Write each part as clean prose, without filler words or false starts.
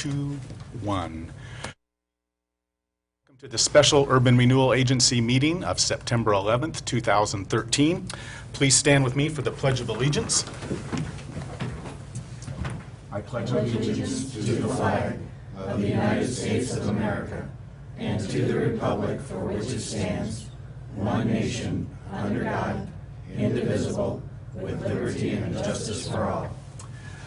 2, 1. Welcome to the Special Urban Renewal Agency meeting of September 11th, 2013. Please stand with me for the Pledge of Allegiance. I pledge allegiance to the flag of the United States of America and to the republic for which it stands, one nation, under God, indivisible, with liberty and justice for all.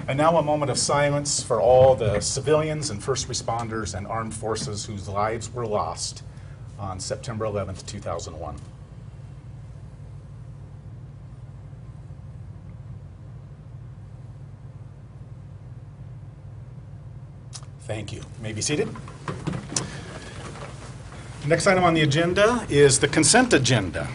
And now a moment of silence for all the civilians and first responders and armed forces whose lives were lost on September 11th, 2001. Thank you. You may be seated. Next item on the agenda is the consent agenda.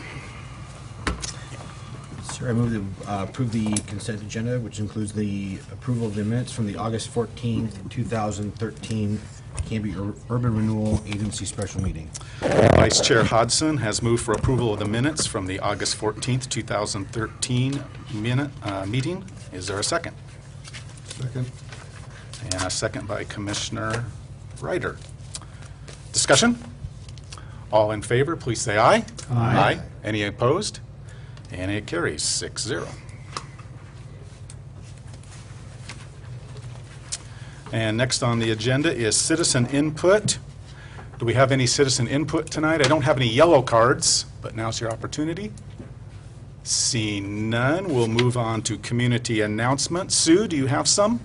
Sir, I move to approve the consent agenda, which includes the approval of the minutes from the August 14th, 2013 Canby Urban Renewal Agency special meeting. Vice Chair Hodson has moved for approval of the minutes from the August 14th, 2013 meeting. Is there a second? Second. And a second by Commissioner Ryder. Discussion? All in favor, please say aye. Aye. Any opposed? And it carries 6-0. And next on the agenda is citizen input. Do we have any citizen input tonight? I don't have any yellow cards, but now's your opportunity. Seeing none, we'll move on to community announcements. Sue, do you have some?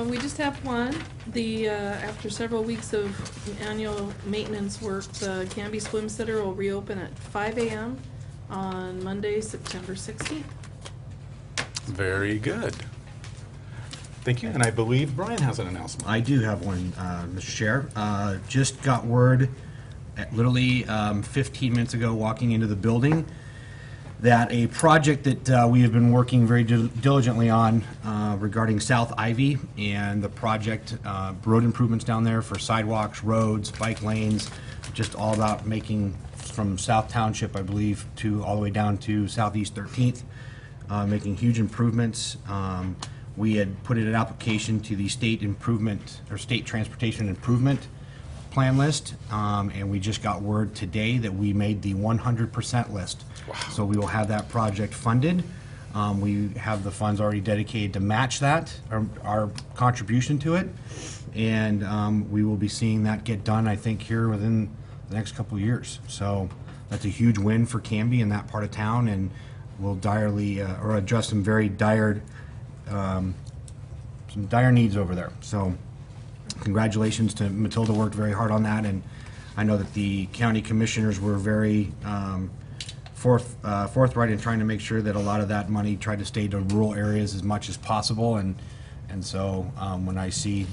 We just have one. After several weeks of annual maintenance work, the Canby Swim Center will reopen at 5 a.m. on Monday, September 16th. Very good. Thank you. And I believe Brian has an announcement. I do have one, Mr. Chair. Just got word, literally 15 minutes ago, walking into the building, that a project that we have been working very diligently on regarding South Ivy and the project, road improvements down there for sidewalks, roads, bike lanes, just all about making from South Township, I believe, to all the way down to Southeast 13th, making huge improvements. We had put in an application to the state improvement or state transportation improvement plan list, and we just got word today that we made the 100% list. Wow. So we will have that project funded. We have the funds already dedicated to match that, our contribution to it, and we will be seeing that get done, I think, here within the next couple of years. So that's a huge win for Canby in that part of town, and will direly or address some very dire needs over there. So congratulations to Matilda, worked very hard on that, and I know that the county commissioners were very forthright in trying to make sure that a lot of that money tried to stay to rural areas as much as possible, and so when I see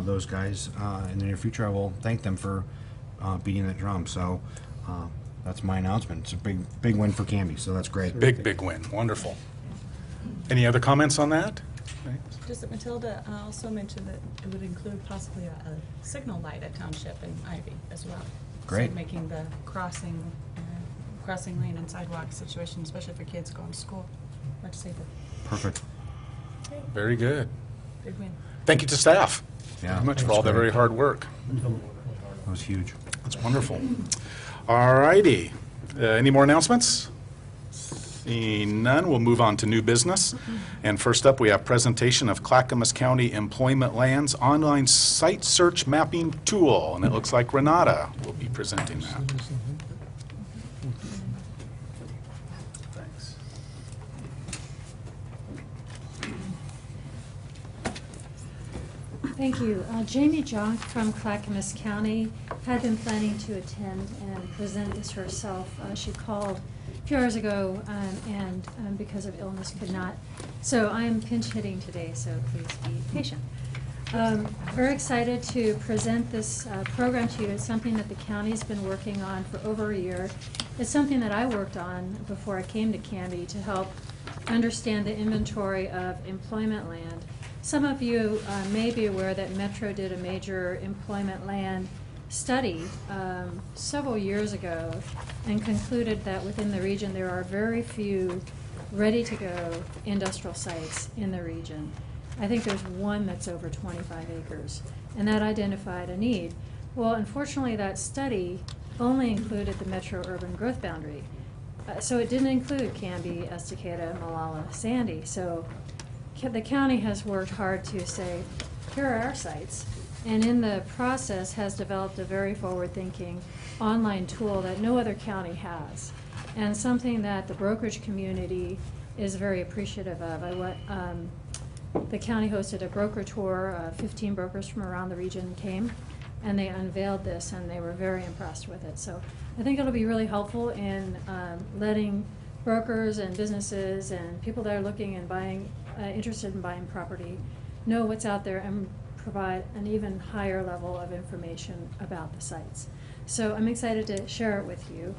those guys in the near future, I will thank them for beating that drum. So that's my announcement. It's a big win for Canby, so that's great. Big win. Wonderful. Any other comments on that? Just that Matilda also mentioned that it would include possibly a signal light at Township and Ivy as well. Great. So making the crossing lane and sidewalk situation, especially for kids going to school, much safer. Perfect. Okay. Very good. Big win. Thank you to staff Yeah, very much for that's all their great. very hard work. That was huge. That's wonderful. All righty. Any more announcements? Seeing none, we'll move on to new business. And first up, we have presentation of Clackamas County Employment Lands online site search mapping tool. And it looks like Renata will be presenting that. Thanks. Thank you. Jamie Jock from Clackamas County had been planning to attend and present this herself. She called a few hours ago and because of illness could not. So I'm pinch hitting today, so please be patient. Very excited to present this program to you. It's something that the county's been working on for over a year. It's something that I worked on before I came to Canby to help understand the inventory of employment land. Some of you may be aware that Metro did a major employment land study several years ago and concluded that within the region there are very few ready-to-go industrial sites in the region. I think there's one that's over 25 acres, and that identified a need. Well, unfortunately, that study only included the metro urban growth boundary. So it didn't include Canby, Estacada, Malala, Sandy. So the county has worked hard to say, here are our sites, and in the process has developed a very forward-thinking online tool that no other county has, and something that the brokerage community is very appreciative of. The county hosted a broker tour. 15 brokers from around the region came, and they unveiled this, and they were very impressed with it. So I think it'll be really helpful in letting brokers and businesses and people that are looking and buying, interested in buying property, know what's out there and provide an even higher level of information about the sites. So I'm excited to share it with you.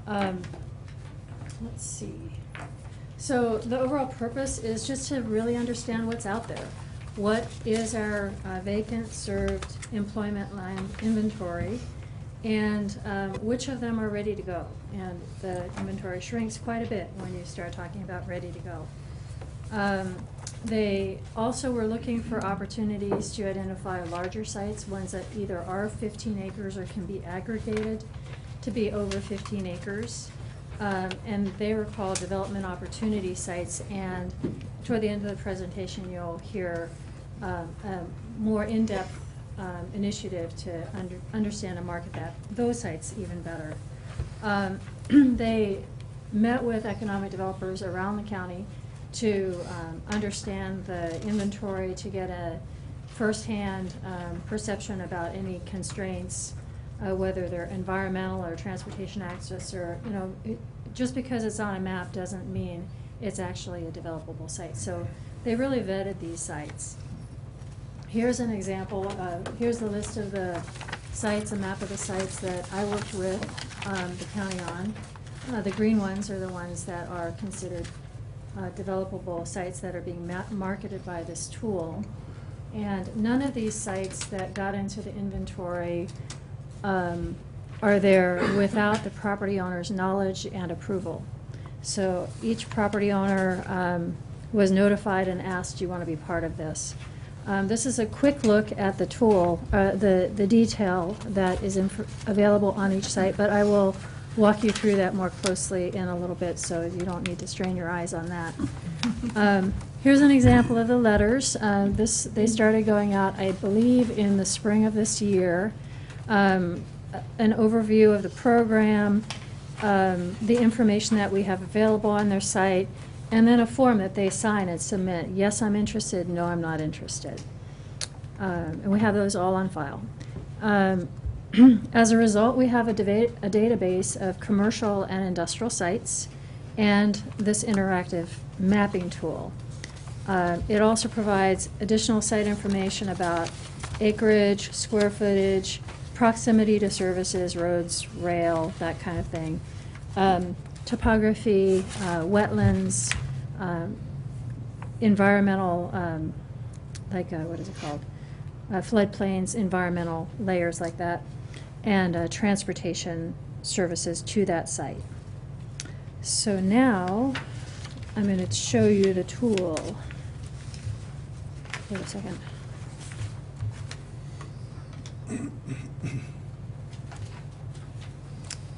Let's see. So the overall purpose is just to really understand what's out there. What is our vacant served employment line inventory, and which of them are ready to go? And the inventory shrinks quite a bit when you start talking about ready to go. They also were looking for opportunities to identify larger sites, ones that either are 15 acres or can be aggregated to be over 15 acres. And they were called development opportunity sites, and toward the end of the presentation you'll hear a more in-depth initiative to understand and market those sites even better. They met with economic developers around the county to understand the inventory, to get a firsthand perception about any constraints, whether they're environmental or transportation access, or, you know, just because it's on a map doesn't mean it's actually a developable site. So they really vetted these sites. Here's an example. Here's the list of the sites, a map of the sites that I worked with the county on. The green ones are the ones that are considered developable sites that are being marketed by this tool. And none of these sites that got into the inventory are there without the property owner's knowledge and approval. So each property owner was notified and asked, do you want to be part of this? This is a quick look at the tool, the detail that is available on each site, but I will walk you through that more closely in a little bit, so you don't need to strain your eyes on that. Here's an example of the letters. They started going out, I believe, in the spring of this year. An overview of the program, the information that we have available on their site, and then a form that they sign and submit. Yes, I'm interested. No, I'm not interested. And we have those all on file. As a result, we have a database of commercial and industrial sites and this interactive mapping tool. It also provides additional site information about acreage, square footage, proximity to services, roads, rail, that kind of thing. Topography, wetlands, environmental, what is it called? Floodplains, environmental layers like that, and transportation services to that site. So now I'm going to show you the tool. Wait a second.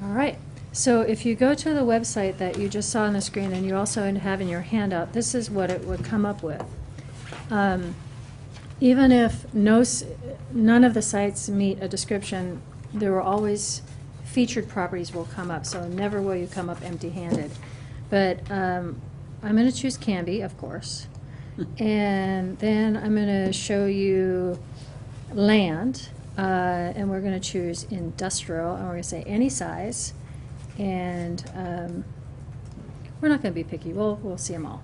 All right. So if you go to the website that you just saw on the screen, and you also have in your handout, this is what it would come up with. Even if none of the sites meet a description, there will always featured properties will come up, so never will you come up empty-handed. But I'm going to choose Canby, of course, and then I'm going to show you land, and we're going to choose industrial, and we're going to say any size, and we're not going to be picky. We'll see them all.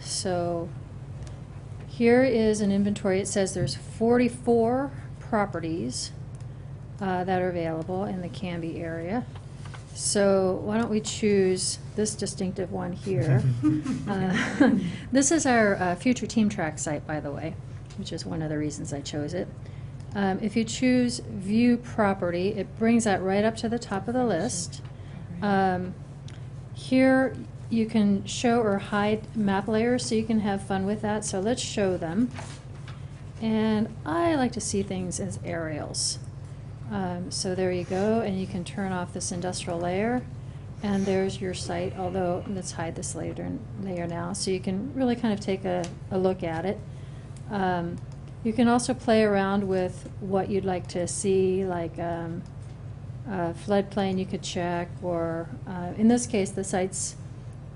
So here is an inventory. It says there's 44 properties that are available in the Canby area. So why don't we choose this distinctive one here. This is our future Team Track site, by the way, which is one of the reasons I chose it. If you choose View Property, it brings that right up to the top of the list. Here You can show or hide map layers, so you can have fun with that. So let's show them. And I like to see things as aerials. So there you go, and you can turn off this industrial layer. And there's your site, although let's hide this layer now, so you can really kind of take a look at it. You can also play around with what you'd like to see, like floodplain you could check, or in this case, the site's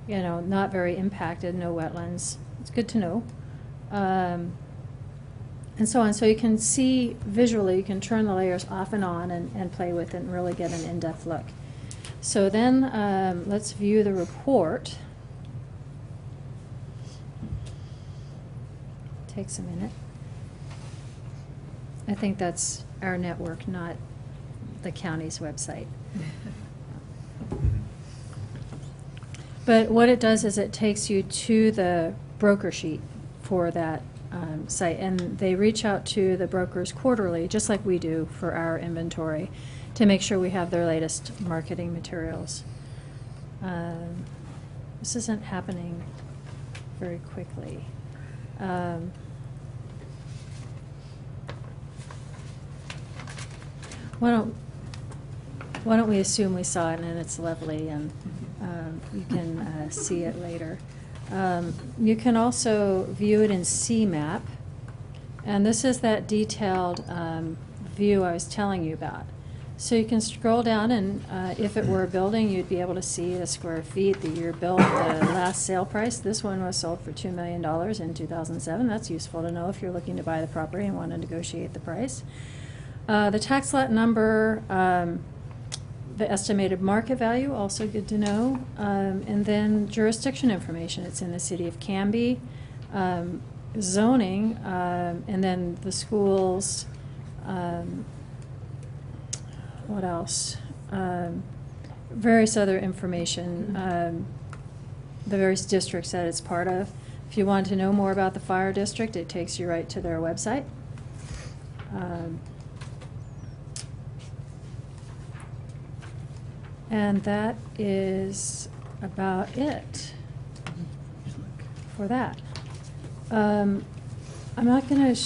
not very impacted, no wetlands. It's good to know. And so on. So you can see visually, you can turn the layers off and on and play with it and really get an in-depth look. So then let's view the report. Takes a minute. I think that's our network, not the county's website. But what it does is it takes you to the broker sheet for that site, and they reach out to the brokers quarterly, just like we do for our inventory, to make sure we have their latest marketing materials. This isn't happening very quickly. Why don't we assume we saw it and it's lovely, and you can see it later. You can also view it in CMAP, and this is that detailed view I was telling you about. So you can scroll down, and if it were a building, you'd be able to see the square feet, the year built, the last sale price. This one was sold for $2 million in 2007. That's useful to know if you're looking to buy the property and want to negotiate the price. The tax lot number, the estimated market value, also good to know. And then jurisdiction information. It's in the city of Canby. Zoning, and then the schools. What else? Various other information, the various districts that it's part of. If you want to know more about the fire district, it takes you right to their website. And that is about it for that. I'm not going to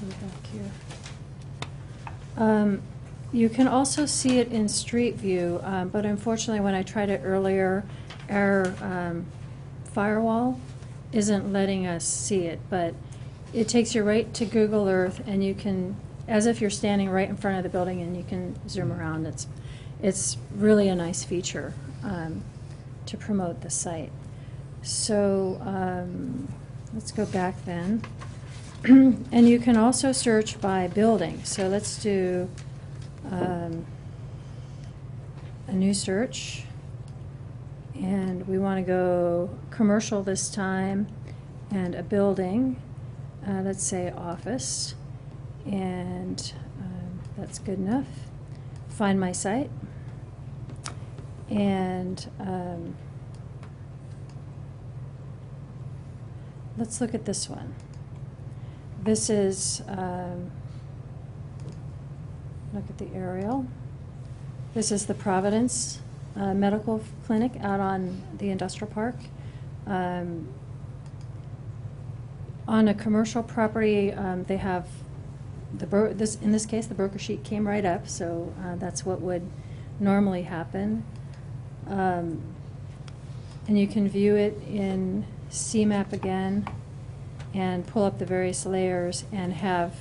go back here. You can also see it in Street View, but unfortunately when I tried it earlier, our firewall isn't letting us see it, but it takes you right to Google Earth, and you can, as if you're standing right in front of the building, and you can zoom around. It's really a nice feature to promote the site. So let's go back then. And you can also search by building. So let's do a new search. And we want to go commercial this time, and a building. Let's say office. And that's good enough. Find my site. And let's look at this one. This is, look at the aerial. This is the Providence Medical Clinic out on the industrial park. On a commercial property, they have in this case, the broker sheet came right up, so that's what would normally happen. And you can view it in CMAP again, and pull up the various layers, and have,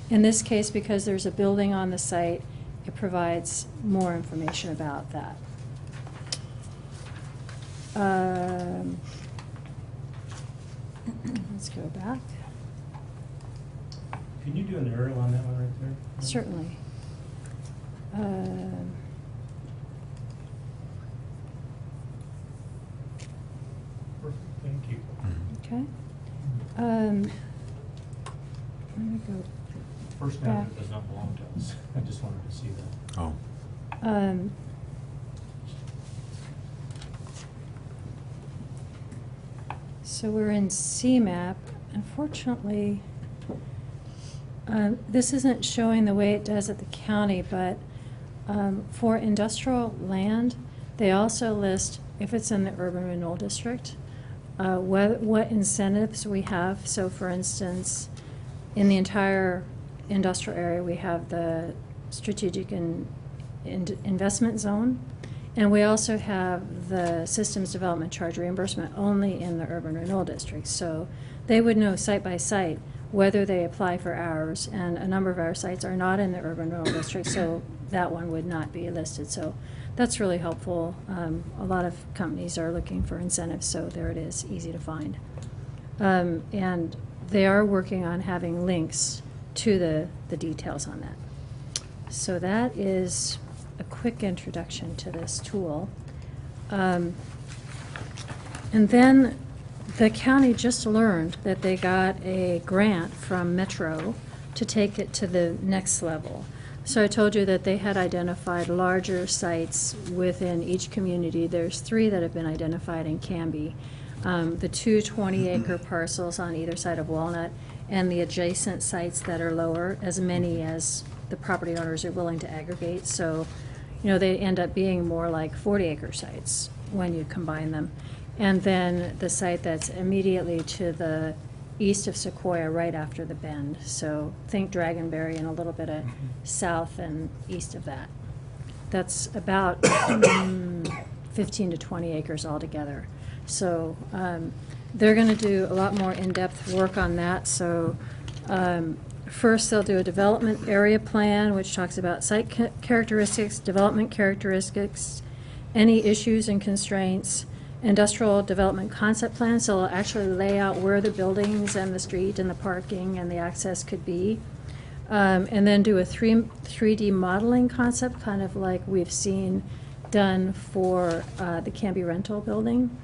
in this case, because there's a building on the site, it provides more information about that. Let's go back. Can you do an aerial on that one right there? Certainly. Perfect, thank you. Okay. Let me go. First back. map does not belong to us. I just wanted to see that. Oh. So we're in CMAP. Unfortunately, this isn't showing the way it does at the county, but for industrial land, They also list, if it's in the urban renewal district, what incentives we have. So for instance, in the entire industrial area, we have the strategic investment zone, and we also have the systems development charge reimbursement only in the urban renewal district. So they would know site by site whether they apply for ours, and a number of our sites are not in the urban renewal district, so that one would not be listed. So that's really helpful. A lot of companies are looking for incentives, so there it is, easy to find. And they are working on having links to the details on that. So that is a quick introduction to this tool. And then the county just learned that they got a grant from Metro to take it to the next level. So I told you that they had identified larger sites within each community. There's 3 that have been identified in Canby. The 2 20-acre parcels on either side of Walnut, and the adjacent sites that are lower, as many as the property owners are willing to aggregate. So, they end up being more like 40-acre sites when you combine them. And then the site that's immediately to the east of Sequoia, right after the bend. So think Dragonberry and a little bit of south and east of that. That's about 15 to 20 acres altogether. So they're going to do a lot more in-depth work on that. So first they'll do a development area plan, which talks about site characteristics, development characteristics, any issues and constraints, industrial development concept plan, so they'll actually lay out where the buildings and the street and the parking and the access could be. And then do a 3D modeling concept, kind of like we've seen done for the Canby rental building.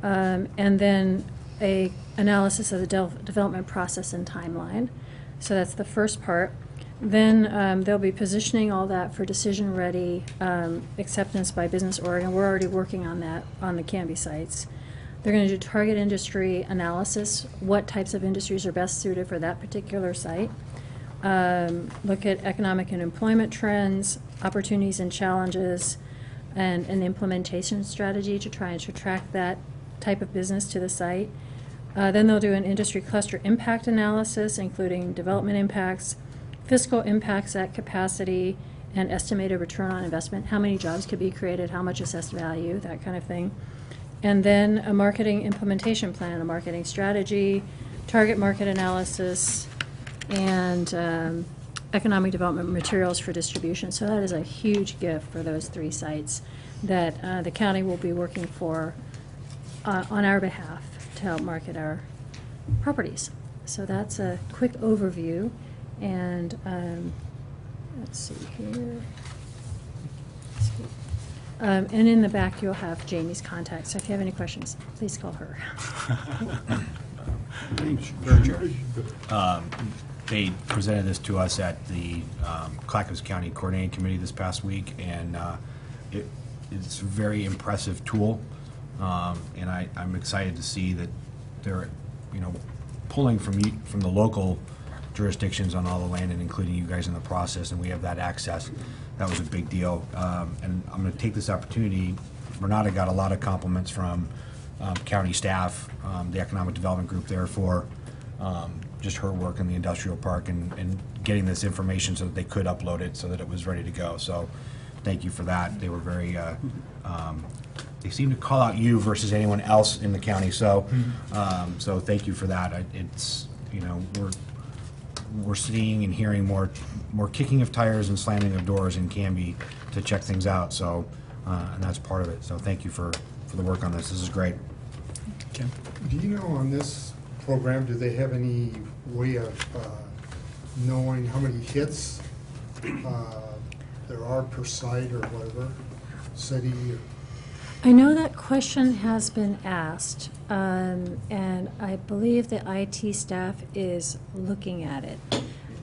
And then a analysis of the development process and timeline. So that's the first part. Then they'll be positioning all that for decision-ready acceptance by Business Oregon. We're already working on that on the Canby sites. They're going to do target industry analysis, what types of industries are best suited for that particular site. Look at economic and employment trends, opportunities and challenges, and an implementation strategy to try and attract that type of business to the site. Then they'll do an industry cluster impact analysis, including development impacts, fiscal impacts at capacity, and estimated return on investment, how many jobs could be created, how much assessed value, that kind of thing. And then a marketing implementation plan, a marketing strategy, target market analysis, and economic development materials for distribution. So that is a huge gift for those 3 sites that the county will be working for on our behalf to help market our properties. So that's a quick overview. And let's see here. And in the back, you'll have Jamie's contact. So if you have any questions, please call her. They presented this to us at the Clackamas County Coordinating Committee this past week, and it's a very impressive tool. And I'm excited to see that they're, pulling from the local jurisdictions on all the land and including you guys in the process, and we have that access. That was a big deal. And I'm going to take this opportunity. Renata got a lot of compliments from county staff, the economic development group there, for just her work in the industrial park and getting this information so that they could upload it so that it was ready to go. So thank you for that. They were very, they seem to call out you versus anyone else in the county. So, so thank you for that. It's, we're seeing and hearing more kicking of tires and slamming of doors in Canby to check things out. So, and that's part of it. So thank you for the work on this. This is great. Ken? Do you know on this program, do they have any way of knowing how many hits there are per site or whatever, city? Or I know that question has been asked, and I believe the IT staff is looking at it.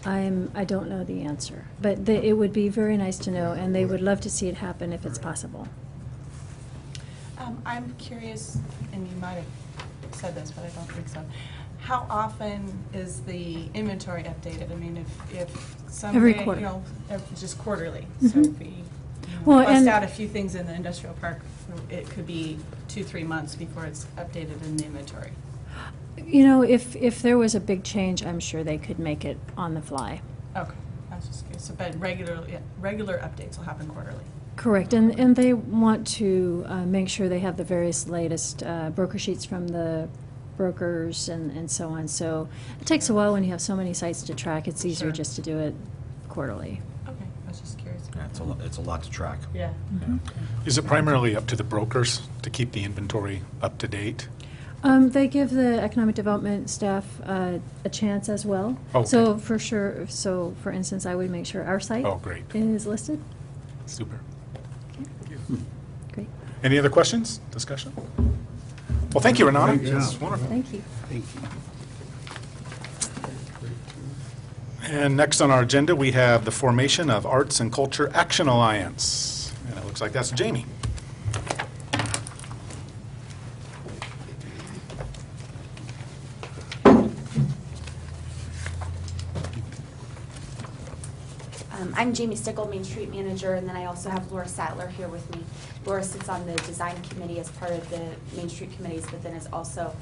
I don't know the answer, but it would be very nice to know, and they would love to see it happen if it's possible. I'm curious, and you might have said this, but I don't think so. How often is the inventory updated? I mean, if someday, Every quarter. just quarterly. Mm-hmm. So Well, bust and- out a few things in the industrial park, it could be 2-3 months before it's updated in the inventory. You know, if there was a big change, I'm sure they could make it on the fly. Okay, I was just curious. So, but regular updates will happen quarterly. Correct, and they want to make sure they have the various latest broker sheets from the brokers and so on. So it takes a while when you have so many sites to track. It's easier Sure. just to do it quarterly. Okay, I was just curious. Yeah, it's a lot to track. Yeah. Is it primarily up to the brokers to keep the inventory up to date? They give the economic development staff a chance as well. Okay. So for sure, so for instance, I would make sure our site Oh, great. is listed. Super. Great, Any other questions, discussion? Well, thank you, Renata. Great job. That's wonderful. thank you. And next on our agenda, we have the formation of Arts and Culture Action Alliance. And it looks like that's Jamie. I'm Jamie Stickle, Main Street Manager, and then I also have Laura Sattler here with me. Laura sits on the design committee as part of the Main Street committees, but then is also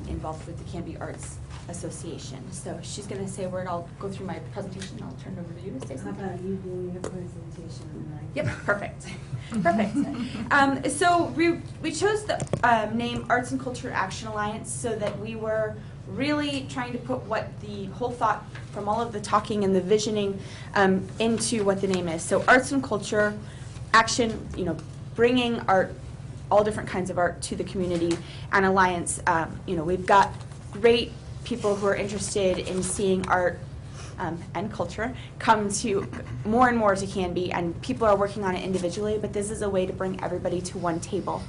involved with the Canby Arts Association. So she's going to say a word. I'll go through my presentation, and I'll turn it over to you to say How something. about you doing your presentation and Yep, perfect. Perfect. So we chose the name Arts and Culture Action Alliance so that we were really trying to put what the whole thought from all of the talking and the visioning into what the name is. So arts and culture, action, bringing art, all different kinds of art to the community, and alliance. We've got great people who are interested in seeing art and culture come to more and more to Canby, and people are working on it individually, but this is a way to bring everybody to one table.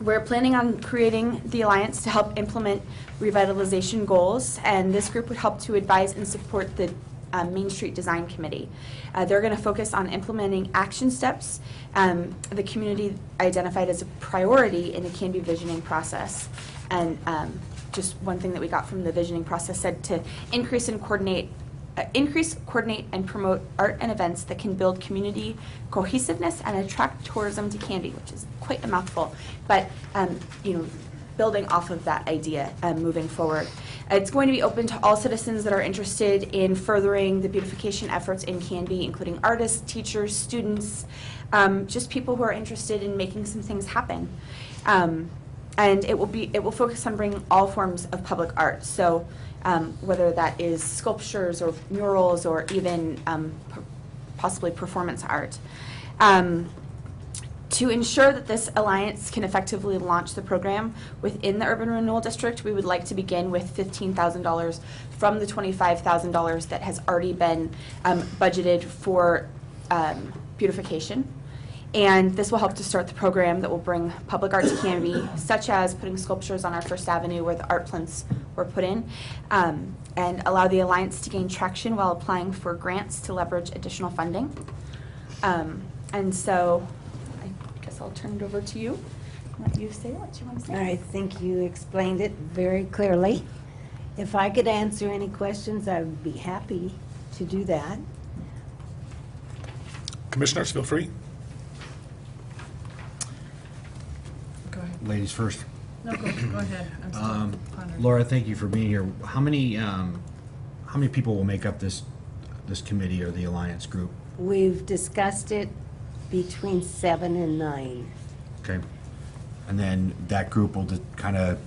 We're planning on creating the Alliance to help implement revitalization goals, and this group would help to advise and support the Main Street Design Committee. They're going to focus on implementing action steps the community identified as a priority in the Canby visioning process. And just one thing that we got from the visioning process said to increase, coordinate, and promote art and events that can build community cohesiveness and attract tourism to Canby, which is quite a mouthful, but building off of that idea moving forward. It's going to be open to all citizens that are interested in furthering the beautification efforts in Canby, including artists, teachers, students, just people who are interested in making some things happen. And it will focus on bringing all forms of public art. So whether that is sculptures or murals or even possibly performance art. To ensure that this alliance can effectively launch the program within the Urban Renewal District, we would like to begin with $15,000 from the $25,000 that has already been budgeted for beautification. And this will help to start the program that will bring public art to Canby, such as putting sculptures on our First Avenue where the art plinths were put in, and allow the Alliance to gain traction while applying for grants to leverage additional funding. And so I guess I'll turn it over to you. Let you say what you want to say. I think you explained it very clearly. If I could answer any questions, I would be happy to do that. Commissioners, feel free. Go ahead. Ladies first. No, go ahead. I'm still pondering. Laura, thank you for being here. How many people will make up this committee or the alliance group? We've discussed it between 7 and 9. Okay. And then that group will kind of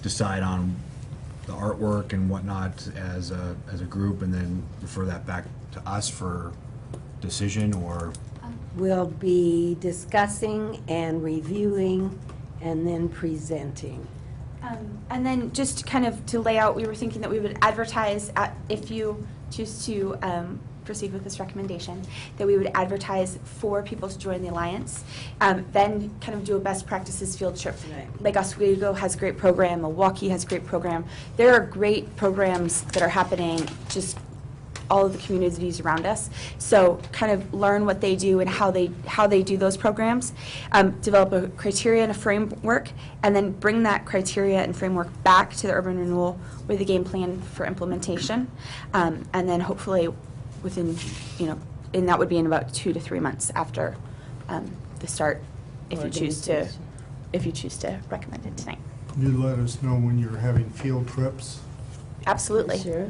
decide on the artwork and whatnot as a group, and then refer that back to us for decision, or? We'll be discussing and reviewing and then presenting. And then just kind of to lay out, we were thinking that we would advertise, if you choose to proceed with this recommendation, that we would advertise for people to join the Alliance, then kind of do a best practices field trip. Right. Like Oswego has a great program, Milwaukee has a great program. There are great programs that are happening just all of the communities around us. So kind of learn what they do and how they do those programs, develop a criteria and a framework, and then bring that criteria and framework back to the urban renewal with a game plan for implementation. And then hopefully within and that would be in about 2 to 3 months after the start, if you choose to recommend it tonight. You let us know when you're having field trips. Absolutely. Sure.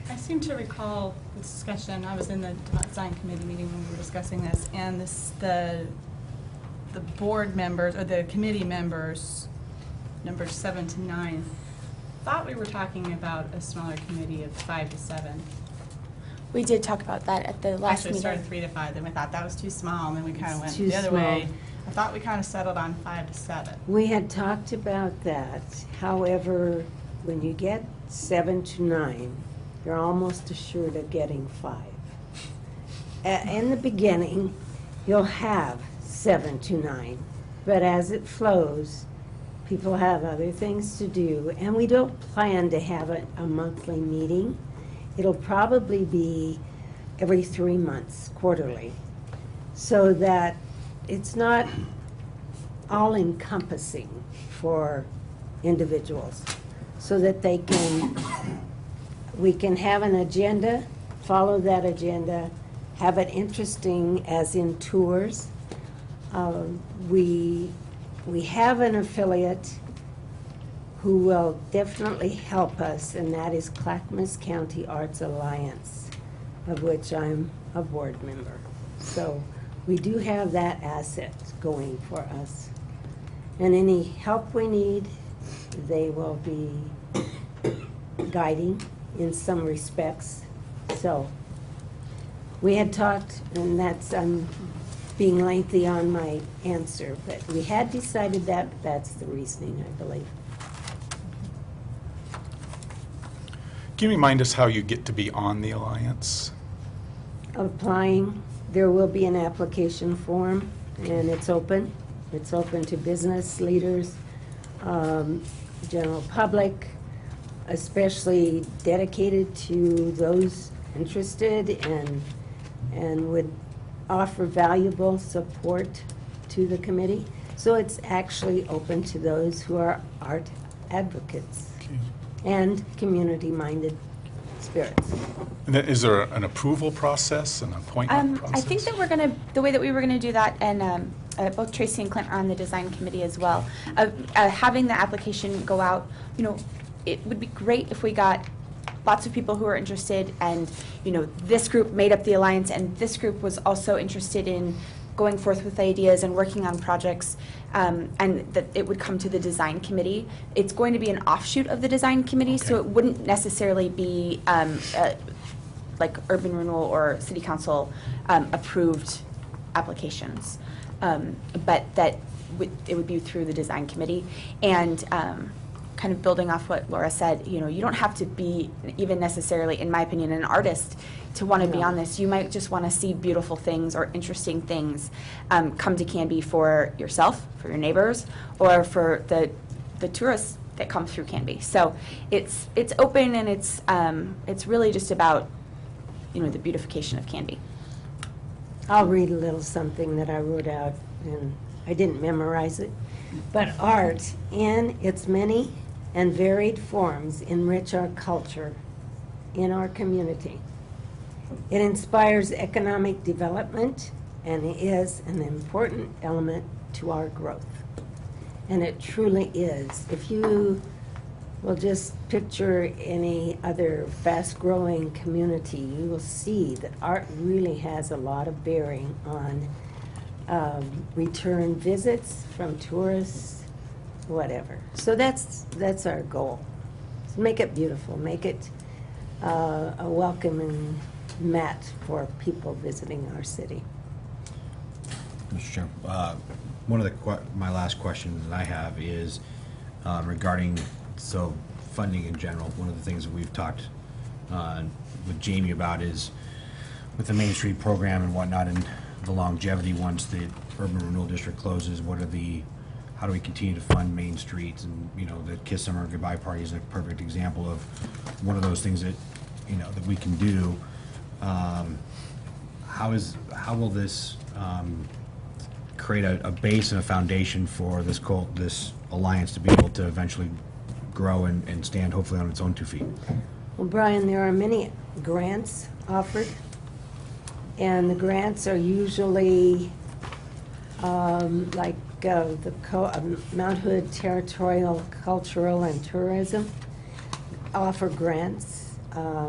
I seem to recall this discussion, I was in the design committee meeting when we were discussing this, and the board members, or the committee members, numbers 7 to 9, thought we were talking about a smaller committee of 5 to 7. We did talk about that at the last Actually, meeting. it started 3 to 5, then we thought that was too small, and then we kind of went too the other small. way. I thought we kind of settled on 5 to 7. We had talked about that. However, when you get 7 to 9, you're almost assured of getting 5. In the beginning, you'll have 7 to 9, but as it flows, people have other things to do, and we don't plan to have a monthly meeting. It'll probably be every 3 months, quarterly, so that it's not all-encompassing for individuals, so that we can have an agenda, follow that agenda, have it interesting as in tours. We have an affiliate who will definitely help us, and that is Clackamas County Arts Alliance, of which I'm a board member. So we do have that asset going for us. And any help we need, they will be guiding in some respects. So we had talked, and that's, I'm being lengthy on my answer, but we had decided that that's the reasoning, I believe. Can you remind us how you get to be on the Alliance? Applying, there will be an application form, and it's open. It's open to business leaders, general public, especially dedicated to those interested and would offer valuable support to the committee. So it's actually open to those who are art advocates and community-minded spirits. And then is there an approval process, an appointment process? I think that the way that we were gonna do that, and both Tracy and Clint are on the design committee as well, having the application go out, it would be great if we got lots of people who are interested, and, this group made up the alliance, and this group was also interested in going forth with ideas and working on projects, and that it would come to the design committee. It's going to be an offshoot of the design committee, so it wouldn't necessarily be like urban renewal or city council approved applications, but that it would be through the design committee. And kind of building off what Laura said, you don't have to be even necessarily, in my opinion, an artist to want to be on this. You might just want to see beautiful things or interesting things come to Canby for yourself, for your neighbors, or for the tourists that come through Canby. So it's open, and it's really just about the beautification of Canby. I'll read a little something that I wrote out, and I didn't memorize it. But art, in its many and varied forms, enrich our culture in our community. It inspires economic development and is an important element to our growth. And it truly is. If you will just picture any other fast-growing community, you will see that art really has a lot of bearing on return visits from tourists, whatever. So that's our goal. So make it beautiful, make it a welcoming mat for people visiting our city. Mr. Chair, one of my last questions that I have is regarding funding in general. One of the things that we've talked with Jamie about is with the Main Street program and whatnot, and the longevity once the urban renewal district closes. How do we continue to fund Main Streets? And the Kiss Summer Goodbye Party is a perfect example of one of those things that that we can do. How will this create a base and a foundation for this alliance to be able to eventually grow and stand hopefully on its own 2 feet? Well, Brian, there are many grants offered, and the grants are usually like Mount Hood Territorial Cultural and Tourism offer grants.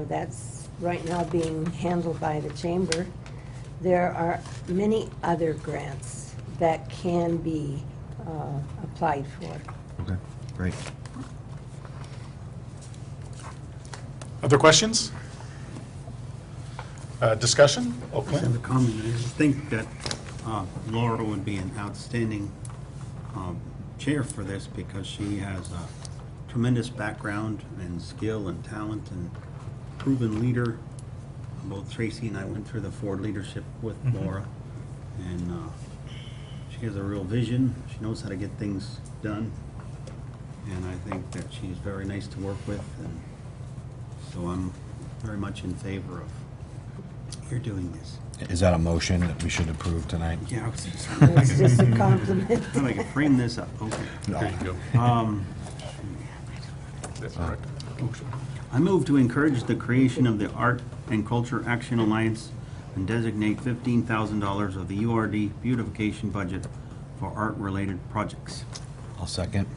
That's right now being handled by the Chamber. There are many other grants that can be applied for. Okay, great. Other questions? Discussion? I just have a comment. I just think that Laura would be an outstanding chair for this because she has a tremendous background and skill and talent and proven leader. Both Tracy and I went through the Ford leadership with Laura, and she has a real vision. She knows how to get things done, and I think that she's very nice to work with, and so I'm very much in favor of your doing this. Is that a motion that we should approve tonight? Yeah, It's just a compliment. how do I can frame this up? Okay. There you go. That's correct. I move to encourage the creation of the Art and Culture Action Alliance and designate $15,000 of the URD beautification budget for art-related projects. I'll second.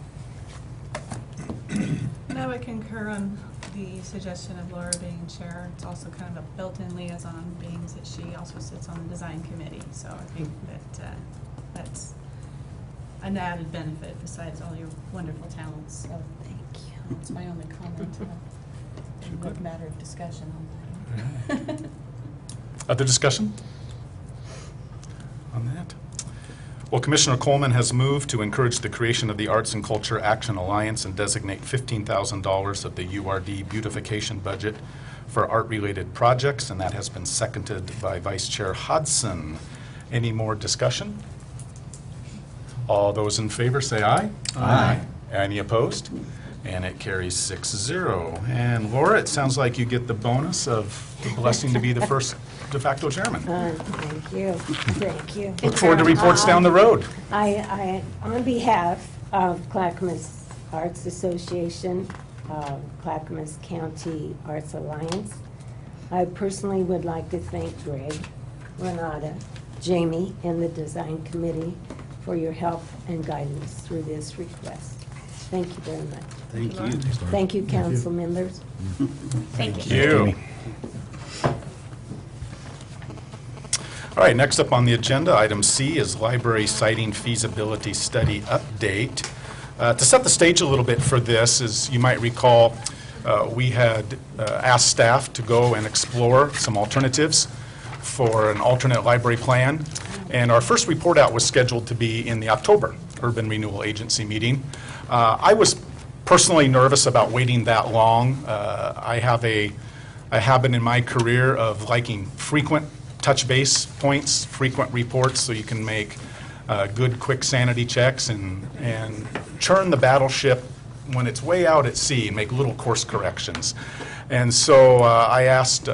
And I would concur on the suggestion of Laura being chair. It's also kind of a built-in liaison, being that she also sits on the design committee. So I think that that's an added benefit besides all your wonderful talents. So Thank you. that's my only comment. A matter of discussion on that. Other discussion on that? Well, Commissioner Coleman has moved to encourage the creation of the Arts and Culture Action Alliance and designate $15,000 of the URD beautification budget for art-related projects, and that has been seconded by Vice Chair Hodson. Any more discussion? All those in favor say aye. Aye. Any opposed? And it carries 6-0. And Laura, it sounds like you get the bonus of the blessing to be the first de facto chairman. Thank you, thank you. Look forward to reports down the road. On behalf of Clackamas Arts Association, Clackamas County Arts Alliance, I personally would like to thank Greg, Renata, Jamie, and the Design Committee for your help and guidance through this request. Thank you very much. Thank you. Thank you, council members. Thank you. All right, next up on the agenda, item C is library siting feasibility study update. To set the stage a little bit for this, as you might recall, we had asked staff to go and explore some alternatives for an alternate library plan. And our first report out was scheduled to be in the October Urban Renewal Agency meeting. I was personally nervous about waiting that long. I have a habit in my career of liking frequent touch base points, frequent reports, so you can make good, quick sanity checks and churn the battleship when it's way out at sea and make little course corrections. And so I asked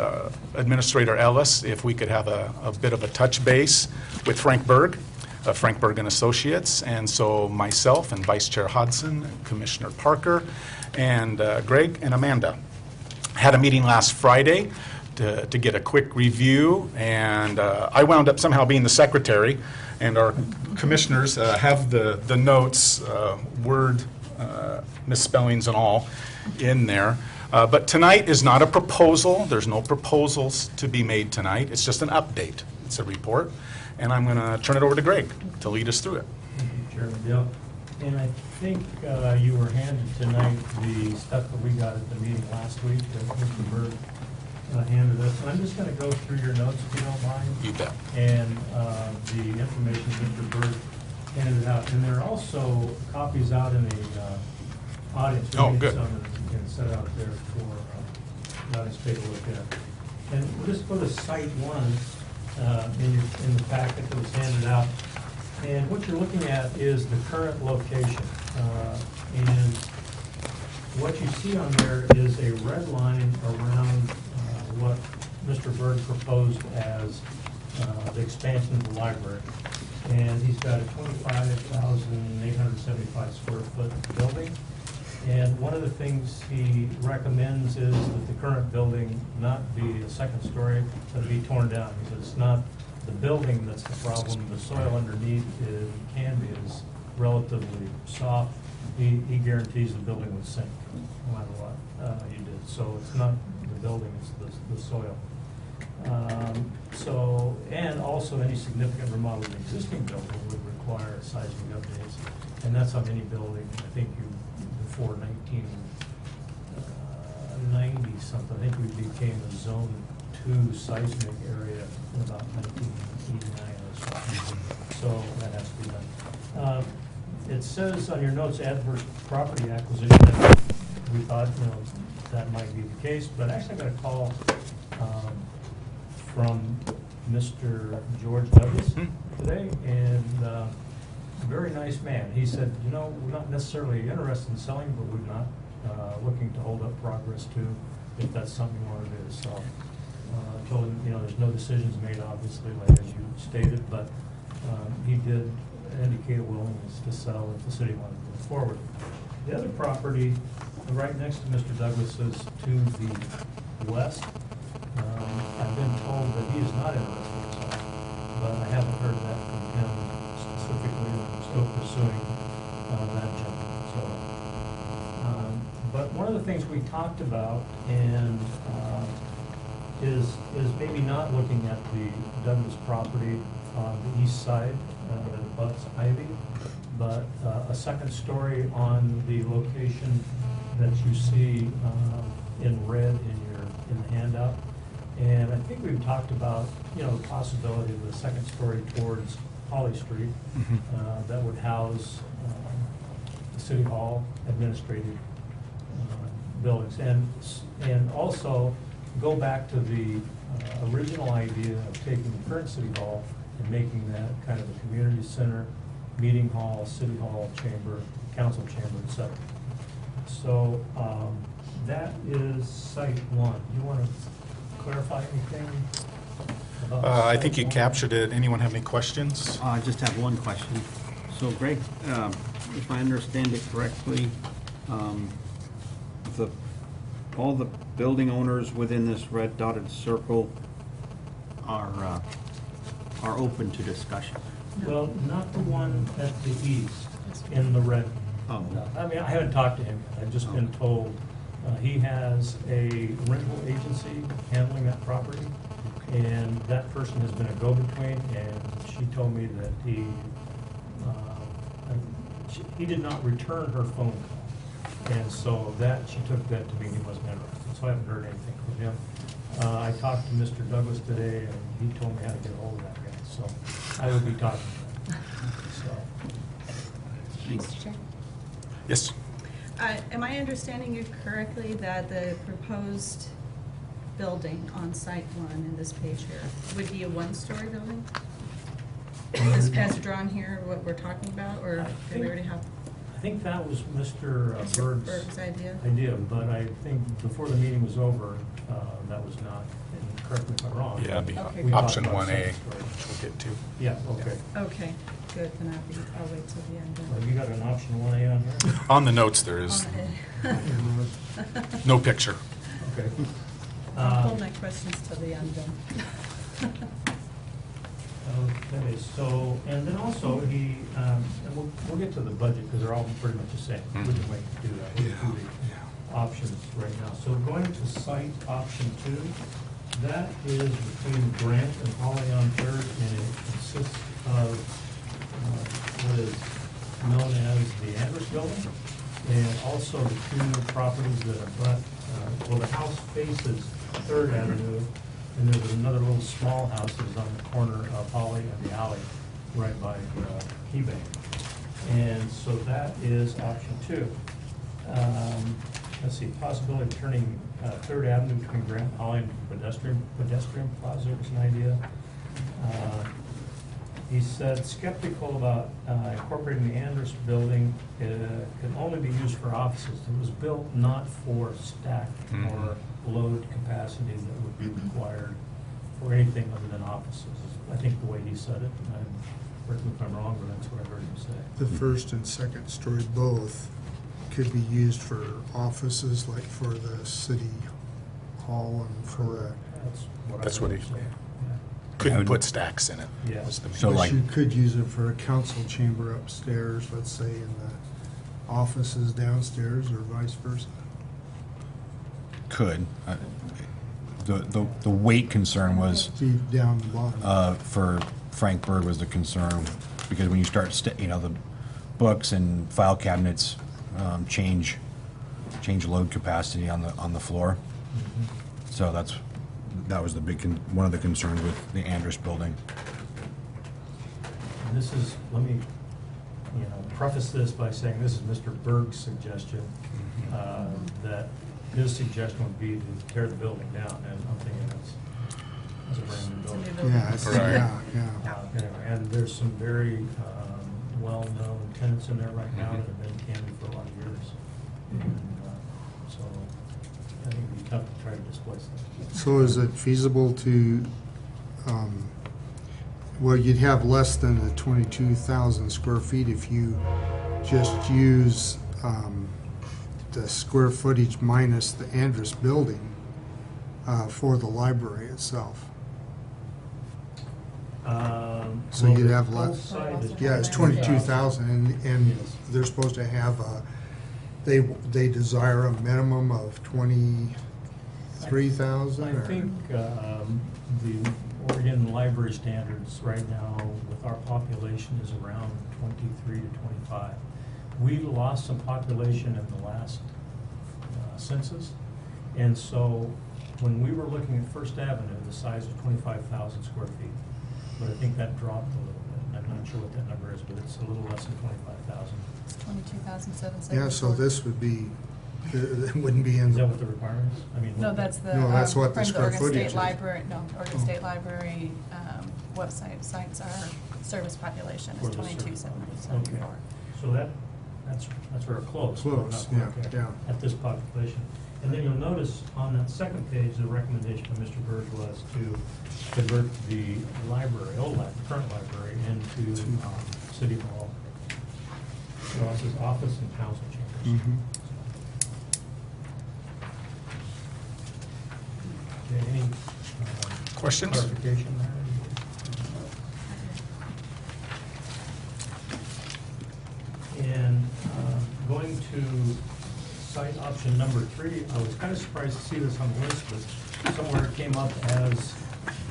Administrator Ellis if we could have a bit of a touch base with Frank Berg of Frank Berg and Associates. And so myself and Vice Chair Hodson, and Commissioner Parker, and Greg and Amanda had a meeting last Friday to get a quick review, and I wound up somehow being the secretary, and our commissioners have the notes, word misspellings and all, in there. But tonight is not a proposal. There's no proposals to be made tonight. It's just an update. It's a report. And I'm going to turn it over to Greg to lead us through it. Thank you, Chairman Dale. And I think you were handed tonight the stuff that we got at the meeting last week that Mr. Berg handed us. And I'm just going to go through your notes if you don't mind. You bet. And the information Mr. Berg handed out. And there are also copies out in the audience. Oh, We need good. some that you can set out there for the audience to take a look at. And we'll just go to site one in the packet that was handed out. And what you're looking at is the current location. And what you see on there is a red line around what Mr. Berg proposed as the expansion of the library. And he's got a 25,875 square foot building. And one of the things he recommends is that the current building not be a second story, but be torn down. He says it's not the building that's the problem, the soil underneath is relatively soft. He guarantees the building would sink, no matter what you did. So it's not the building, it's the soil. So, and also any significant remodel of the existing building would require seismic updates. And that's on any building, I think before 1990 something, I think we became a zone 2 seismic area in about 1989 or something. So that has to be done. It says on your notes, adverse property acquisition. We thought, that might be the case, but actually I got a call from Mr. George Douglas today, and a very nice man. He said, we're not necessarily interested in selling, but we're not looking to hold up progress too, if that's something you want to do. So I told him, there's no decisions made, obviously, like as you stated, but he did indicate a willingness to sell if the city wanted to move forward. The other property right next to Mr. Douglas's to the west, I've been told that he is not interested in selling, but I haven't heard that from him specifically. I'm still pursuing that gentleman. So, but one of the things we talked about and is maybe not looking at the Douglas property on the east side that abuts Ivy, but a second story on the location that you see in red in the handout. And I think we've talked about, the possibility of a second story towards Holly Street that would house the City Hall administrative buildings. And also go back to the original idea of taking the current City Hall and making that kind of a community center, meeting hall, City Hall, chamber, council chamber, etc. So that is site 1. Do you want to clarify anything about I think you site 1? captured it. Anyone have any questions? I just have one question. So Greg, if I understand it correctly, all the building owners within this red dotted circle are open to discussion. Well, not the one at the east, in the red. Oh. I mean, I haven't talked to him yet. I've just been told he has a rental agency handling that property, and that person has been a go-between, and she told me that he did not return her phone call. And so she took that to mean he wasn't interested. So I haven't heard anything from him. I talked to Mr. Douglas today, and he told me how to get a hold of that guy. So I will be talking to him. Mr. Chair? Yes. Am I understanding you correctly that the proposed building on site 1 in this page here would be a 1-story building? As drawn here, what we're talking about, or do we already have? I think that was Mr. Berg's idea? But I think before the meeting was over, that was not, and correct me if I'm wrong. Yeah, it'd be Okay. We talked option about 1A, second story. which we'll get to. Yeah, okay. Okay, good, then I'll wait till the end. Well, you got an option 1A on there? On the notes, there is no picture. Okay. I'll hold my questions till the end then. Okay, so, and then also he, and we'll get to the budget because they're all pretty much the same. We can wait to do that. We'll do the options right now. So going to site option 2, that is between Grant and Holly on Third, and it consists of what is known as the Andrus Building, and also the 2 new properties that abut, well, the house faces Third Avenue, and there's another little small house that's on the corner of Holly and the alley, right by KeyBank. And so that is option 2. Let's see, possibility of turning Third Avenue between Grant and Holly into pedestrian plaza was an idea. He said skeptical about incorporating the Andrus building. Can only be used for offices. It was built not for stack or load capacity that would be required for anything other than offices. I think the way he said it, correct me if I'm wrong, but that's what I heard him say. The first and second story both could be used for offices, like for the city hall and for That's what he- Yeah. Couldn't put stacks in it. Yeah. was the main- So but like- you could use it for a council chamber upstairs, let's say, in the offices downstairs, or vice versa. Could. The weight concern was, See down the bottom. for Frank Bird was the concern, because when you start, the books and file cabinets change load capacity on the floor. So that was the one of the concerns with the Andrus building. And this is, let me, preface this by saying this is Mr. Berg's suggestion, that his suggestion would be to tear the building down, and I'm thinking it's a brand new building. Yeah, it's, Right. yeah. Anyway, and there's some very well-known tenants in there right now that have been Canby for a lot of years. And so I think it'd be tough to try to displace them. So is it feasible to, well, you'd have less than the 22,000 square feet if you just use the square footage minus the Andrus building for the library itself. So Well, you'd the have whole less. site is Yeah, it's 22,000, and Yes. they're supposed to have they desire a minimum of 23,000? I think the Oregon library standards right now with our population is around 23 to 25. We lost some population in the last census, and so when we were looking at First Avenue, the size was 25,000 square feet. But I think that dropped a little bit. I'm not sure what that number is, but it's a little less than 25,000. 22,774. Yeah, so this would be, it wouldn't be in. Is that what the requirement is? I mean, No, that's the, No, that's what the from square Oregon footage State is. Library, no, Oregon Oh. State Library website cites our service population For is the service. 22,774. So that's very close. but not Close, quite yeah, there yeah. At this population. And then you'll notice on that second page, the recommendation of Mr. Bird was to convert the library, current library, into City Hall. So this is office and council chambers. Mhm. Okay, any Questions? clarification there? And going to site option number 3, I was kind of surprised to see this on the list, but somewhere it came up as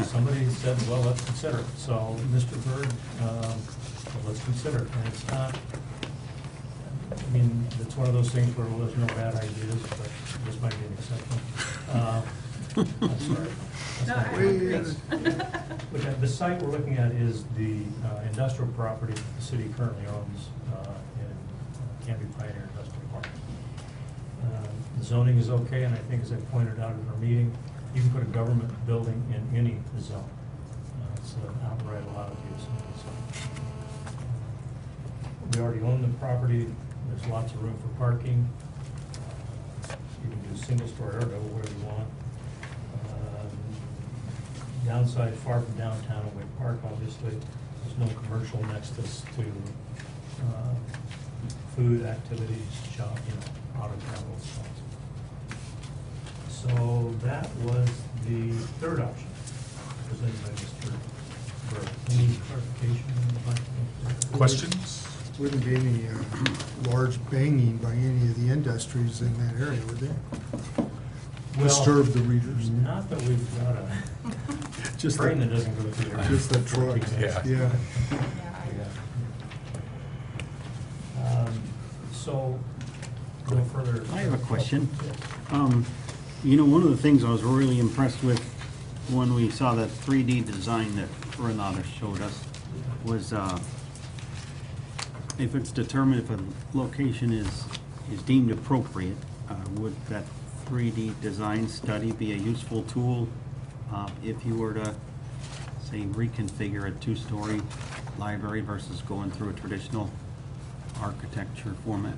somebody said, well, let's consider it. So, Mr. Bird, well, let's consider it. And it's not, I mean, it's one of those things where there's no bad ideas, but this might be an exception. I'm sorry. That's No, not- I agree. But the site we're looking at is the industrial property that the city currently owns in Canby Pioneer Industrial Park. The zoning is okay, and I think, as I pointed out at our meeting, you can put a government building in any zone. It's an outright allowed use. So, we already own the property, there's lots of room for parking. You can do single-story or double, whatever you want. Downside, far from downtown Away Park, obviously, there's no commercial nexus to food, activities, shop, auto travel, stuff. So that was the third option presented by Mr. Burke. Any clarification on the budget? Questions? Wouldn't be any large banging by any of the industries in that area, would there? Well, Disturb the readers. Not that we've got a Just train the- that doesn't go through there. Just the trucks, Yeah. yeah. So, no further. I have a question. Yes. One of the things I was really impressed with when we saw that 3D design that Renata showed us was if it's determined if a location is deemed appropriate, would that 3D design study be a useful tool if you were to, say, reconfigure a 2-story library versus going through a traditional architecture format?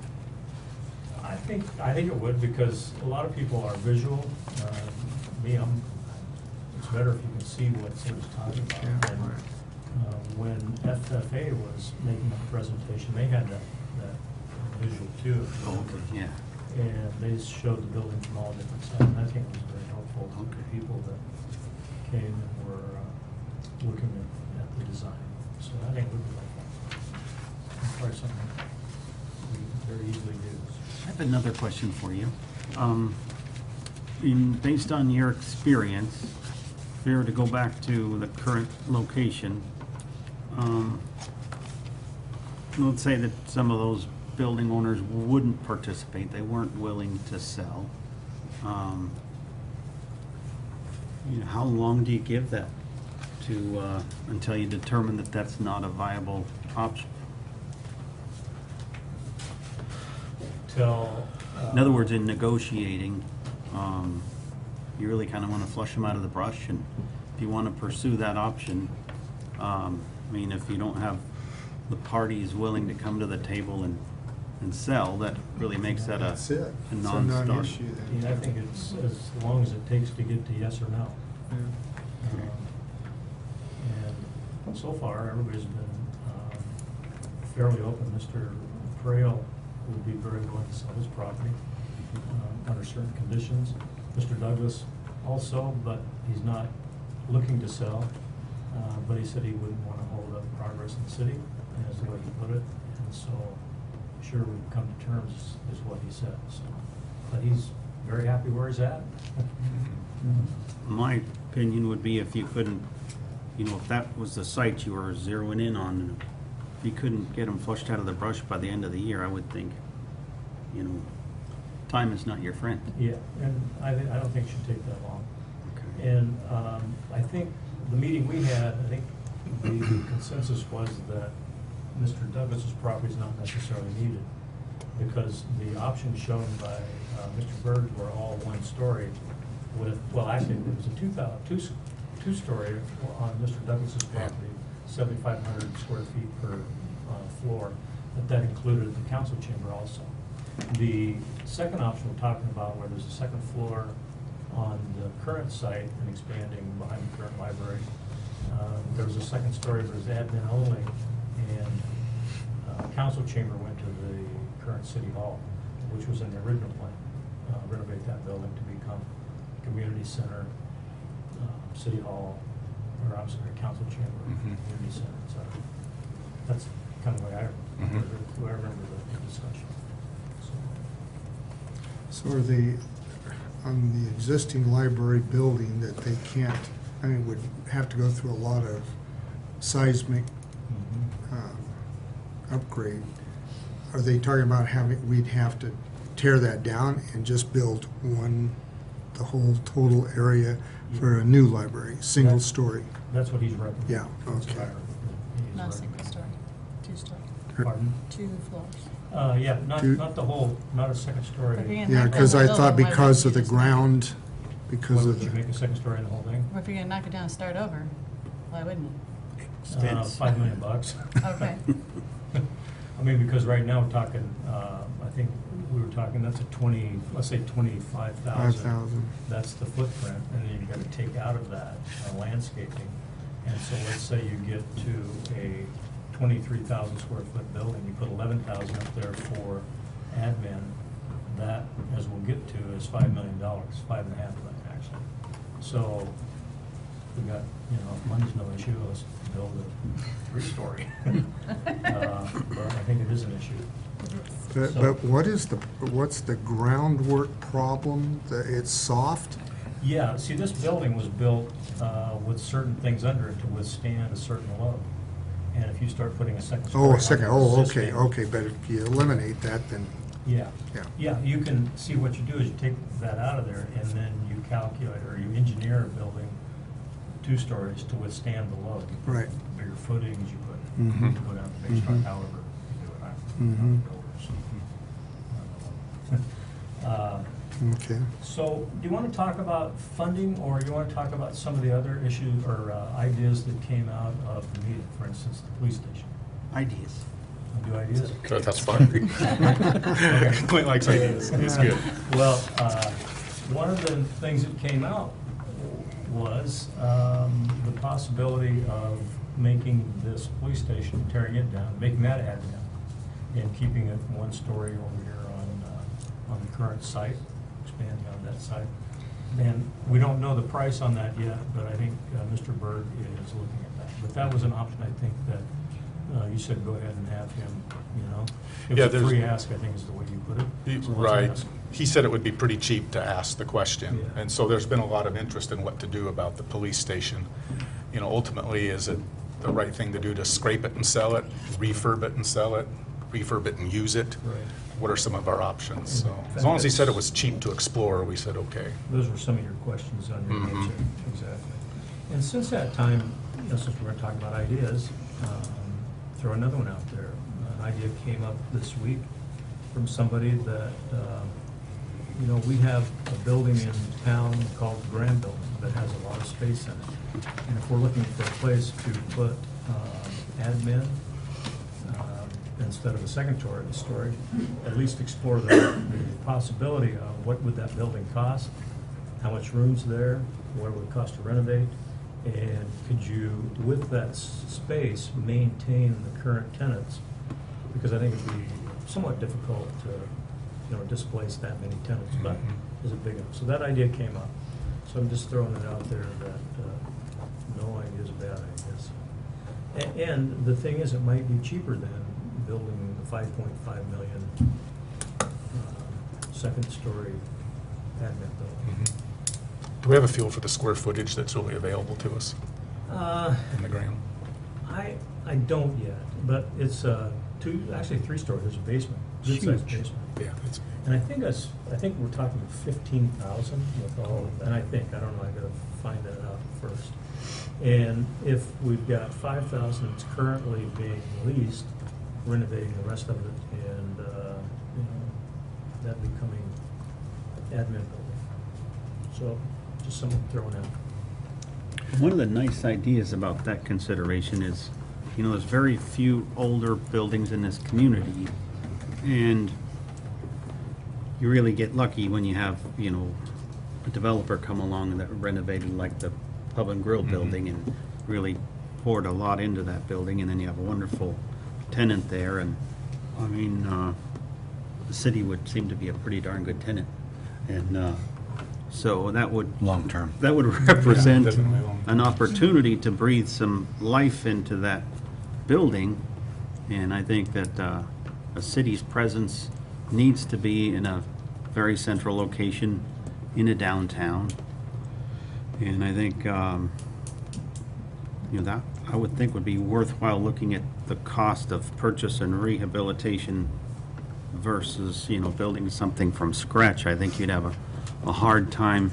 I think it would, because a lot of people are visual. It's better if you can see what Sam's talking about. Yeah. And when FFA was making a presentation, they had that visual too. Oh, okay, yeah. And they showed the building from all different sides, and I think it was very helpful to the people that came and were looking at the design. So I think it would be helpful. It's probably something we very easily do. I have another question for you. Based on your experience, if you were to go back to the current location, let's say that some of those building owners wouldn't participate, they weren't willing to sell. How long do you give that to, until you determine that that's not a viable option? Till. In other words, in negotiating, you really kind of want to flush them out of the brush, and if you want to pursue that option, if you don't have the parties willing to come to the table and sell, that really makes that That's it. a It's a non-starter. non-issue then. Yeah, I think it's as long as it takes to get to yes or no. And so far, everybody's been fairly open. Mr. Frail would be very willing to sell his property under certain conditions. Mr. Douglas also, but he's not looking to sell. But he said he wouldn't want to hold up progress in the city, as the way he put it. And so, sure, we've come to terms, is what he said. So, but he's very happy where he's at. My opinion would be if you couldn't, if that was the site you were zeroing in on, and if you couldn't get them flushed out of the brush by the end of the year, I would think, time is not your friend. Yeah, and I don't think it should take that long. Okay. And I think the meeting we had, I think the consensus was that Mr. Douglas's property is not necessarily needed, because the options shown by Mr. Bird were all one story with, well, actually, it was a two-story on Mr. Douglas's property, 7,500 square feet per floor, but that included the council chamber also. The second option we're talking about, where there's a second floor on the current site and expanding behind the current library, there was a second story, but it was admin only, and council chamber went to the current city hall, which was in the original plan, renovate that building to become community center, city hall, or I'm sorry, council chamber, community center, so that's kind of the way I remember the discussion. So are they, on the existing library building, that they can't, would have to go through a lot of seismic upgrade? Are they talking about we'd have to tear that down and just build the whole total area for a new library, single story? That's what he's recommending. Yeah, That's okay. what I heard. He's Not recommending. single story, two-story, Pardon? 2 floors. Yeah, Two- not the whole, not a second story. But again, Yeah, knock because down I the thought building, why because of wouldn't the you just make- ground, Why because would of you the, make a second story in the whole thing? Well, if you're gonna knock it down and start over, why wouldn't you? $5 million. Okay. I mean, because right now we're talking, I think we were talking, that's a let's say 25,000. 5,000. That's the footprint, and then you've got to take out of that landscaping. And so let's say you get to a 23,000 square foot building, you put 11,000 up there for admin, that, as we'll get to, is $5 million, 5.5 million actually. So we got, if money's no issue, let's build a 3-story. But I think it is an issue. but what's the groundwork problem? It's soft? Yeah, see, this building was built with certain things under it to withstand a certain load. And if you start putting a second story. Oh, on a second, the okay, existing- okay, but if you eliminate that, then, Yeah. yeah. Yeah, you can, see what you do is you take that out of there and then you calculate, or you engineer a building 2 stories to withstand the load. You put Right. Bigger footings, you put, Mhm. you go down to base Mhm. however you do it. Mhm. I'm not a builder, so. Okay. So, do you want to talk about funding, or you want to talk about some of the other issues or ideas that came out of the meeting, for instance, the police station? Ideas. Want to do ideas? Good, that's fun. Clint likes ideas, it's good. Well, one of the things that came out was the possibility of making this police station, tearing it down, making that admin. and keeping it one story over here on the current site, expanding on that site. And we don't know the price on that yet, but I think Mr. Berg is looking at that. But that was an option, I think, that you said go ahead and have him, you know. It Yeah, was a there's- free ask, I think is the way you put it. So let's Right. ask. He said it would be pretty cheap to ask the question. Yeah. And so there's been a lot of interest in what to do about the police station. You know, ultimately, is it the right thing to do to scrape it and sell it, refurb it and sell it, refurb it and use it? Right. What are some of our options? So, In as long as he fact, said it was cheap to explore, we said, okay. Those were some of your questions on your Mhm. notes, exactly. And since that time, you know, since we're talking about ideas, throw another one out there. An idea came up this week from somebody that, you know, we have a building in town called the Grand Building that has a lot of space in it. And if we're looking for a place to put admin, instead of a second story, at least explore the possibility of what would that building cost, how much room's there, what it would cost to renovate, and could you, with that space, maintain the current tenants? Because I think it'd be somewhat difficult to, you know, displace that many tenants, but is it big enough? So that idea came up. So I'm just throwing it out there that no idea is a bad idea. And the thing is, it might be cheaper than building the 5.5 million second-story admin building. Do we have a feel for the square footage that's really available to us in the ground? I don't yet, but it's actually 3-story. There's a basement, good-sized Huge. basement. Yeah, that's, And I think we're talking 15,000 with all, and I don't know, I gotta find that out first. And if we've got 5,000 that's currently being leased, renovating the rest of it, and, you know, that becoming admin building. So, just something thrown out. One of the nice ideas about that consideration is, you know, there's very few older buildings in this community, and you really get lucky when you have, you know, a developer come along that renovated like the Pub and Grill building and really poured a lot into that building, and then you have a wonderful tenant there, and, I mean, the city would seem to be a pretty darn good tenant. And so that would Long-term. that would represent definitely long. an opportunity to breathe some life into that building. And I think that a city's presence needs to be in a very central location in a downtown. And I think, you know, that I would think would be worthwhile looking at the cost of purchase and rehabilitation versus, you know, building something from scratch. I think you'd have a hard time